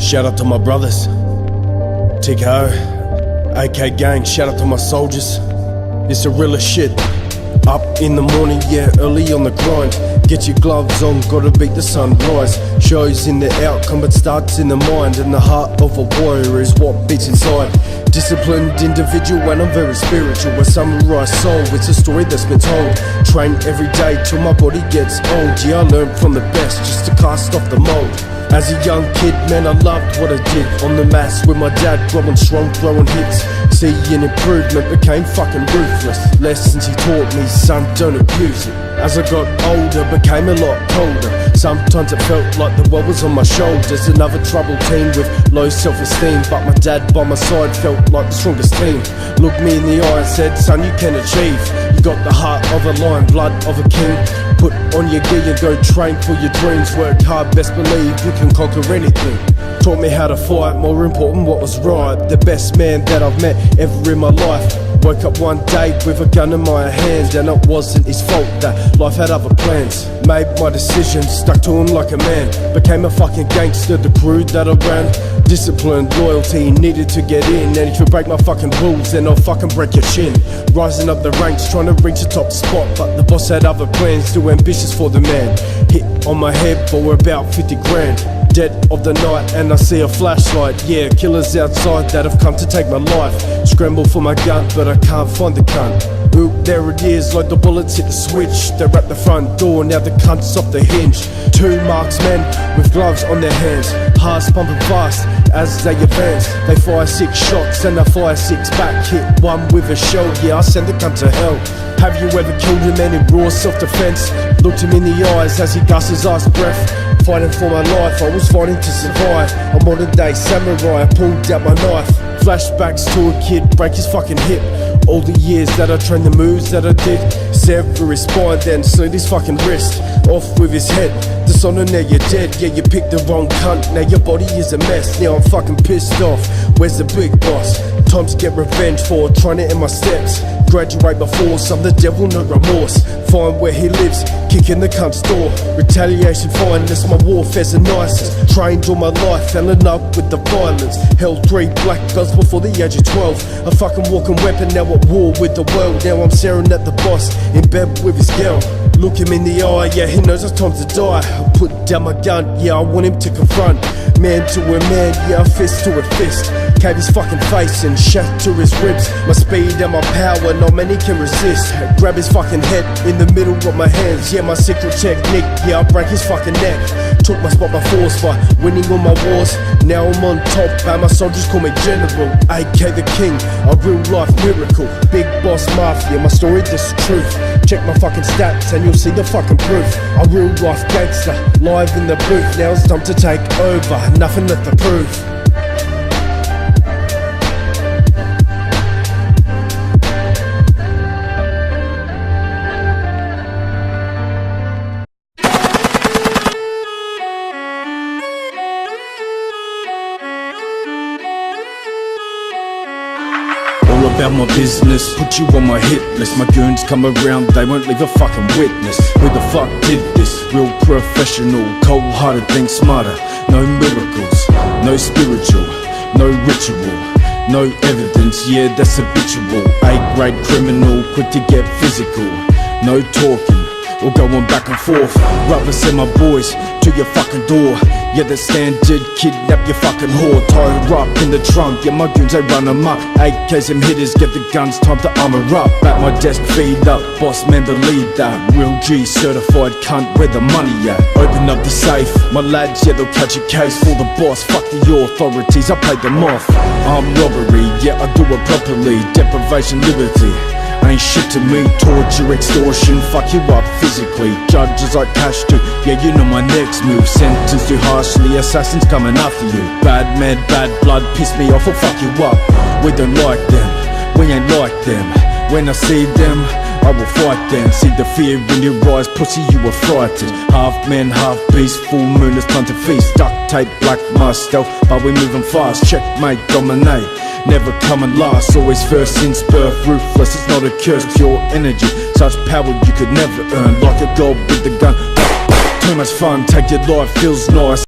Shout out to my brothers, TKO, AK gang, shout out to my soldiers. It's the realest shit. Up in the morning, yeah, early on the grind. Get your gloves on, gotta beat the sunrise. Shows in the outcome, but starts in the mind. And the heart of a warrior is what beats inside. Disciplined individual and I'm very spiritual. A samurai soul, it's a story that's been told. Train every day till my body gets old. Yeah, I learned from the best just to cast off the mold. As a young kid, man, I loved what I did. On the mats with my dad, growing strong, throwing hits. Seeing improvement, became fucking ruthless. Lessons he taught me, son, don't abuse it. As I got older, became a lot colder. Sometimes it felt like the world was on my shoulders. Another troubled teen with low self-esteem, but my dad by my side felt like the strongest team. Looked me in the eye and said, son, you can achieve. You got the heart of a lion, blood of a king. Put on your gear and go train for your dreams. Work hard, best believe you can conquer anything. Taught me how to fight, more important what was right. The best man that I've met ever in my life. Woke up one day with a gun in my hand, and it wasn't his fault that life had other plans. Made my decision, stuck to him like a man. Became a fucking gangster, the crew that I ran. Discipline, loyalty, needed to get in. And if you break my fucking rules, then I'll fucking break your shin. Rising up the ranks, trying to reach the top spot, but the boss had other plans, too ambitious for the man. Hit on my head for about 50 grand. Dead of the night and I see a flashlight. Yeah, killers outside that have come to take my life. Scramble for my gun but I can't find the cunt. Ooh, there it is, like the bullets hit the switch. They're at the front door, now the cunt's off the hinge. Two marksmen with gloves on their hands, hearts pumping fast as they advance. They fire 6 shots and I fire 6 back. Hit one with a shell, yeah, I send the cunt to hell. Have you ever killed a man in raw self-defense? Looked him in the eyes as he gasped his last breath. Fighting for my life, I was fighting to survive. A modern day samurai, I pulled out my knife. Flashbacks to a kid, break his fucking hip. All the years that I trained, the moves that I did. Sever his spine, then slit his fucking wrist. Off with his head, dishonor, now you're dead. Yeah, you picked the wrong cunt, now your body is a mess. Now I'm fucking pissed off, where's the big boss? Time to get revenge for trying to end my steps. Graduate by force, I'm the devil, no remorse. Find where he lives, kick in the cunt's door. Retaliation fine, that's my warfare's the nicest. Trained all my life, fell in love with the violence. Held 3 black belts before the age of 12. A fucking walking weapon, now at war with the world. Now I'm staring at the boss, in bed with his girl. Look him in the eye, yeah, he knows it's time to die. I put down my gun, yeah, I want him to confront. Man to a man, yeah, a fist to a fist. Cave his fucking face and shatter his ribs. My speed and my power, not many can resist. Grab his fucking head in the middle of my hands. Yeah, my secret technique, yeah, I'll break his fucking neck. Took my spot by force by winning all my wars. Now I'm on top and my soldiers call me General, AK the King, a real life miracle. Big boss mafia, my story, this is truth. Check my fucking stats and you'll see the fucking proof. A real life gangster, live in the booth. Now it's time to take over, nothing left to prove. All about my business, put you on my hit list. My goons come around, they won't leave a fucking witness. Who the fuck did this? Real professional, cold-hearted, think smarter. No miracles, no spiritual, no ritual, no evidence, yeah, that's habitual. A-grade criminal, quick to get physical. No talking, or going back and forth. Rather send my boys to your fucking door. Yeah, the standard, kidnap your fucking whore. Tie her up in the trunk, yeah, my goons, they run amok. AKs and hitters, get the guns, time to armor up. At my desk, feed up, boss man, believe that. Real G, certified cunt, where the money at? Open up the safe, my lads, yeah, they'll catch a case for the boss. Fuck the authorities, I paid them off. Armed robbery, yeah, I do it properly. Deprivation, liberty, ain't shit to me. Torture, extortion, fuck you up physically. Judges like cash too, yeah, you know my next move. Sentence too harshly, assassins coming after you. Bad man, bad blood, piss me off or fuck you up. We don't like them, we ain't like them. When I see them, I will fight them. See the fear in your eyes, pussy, you were frightened. Half man, half beast, full moon, it's time to feast. Duct tape, black mask, stealth, but we moving fast. Checkmate, dominate, never coming last. Always first since birth, ruthless, it's not a curse. Pure energy, such power you could never earn. Like a god with a gun, too much fun, take your life, feels nice.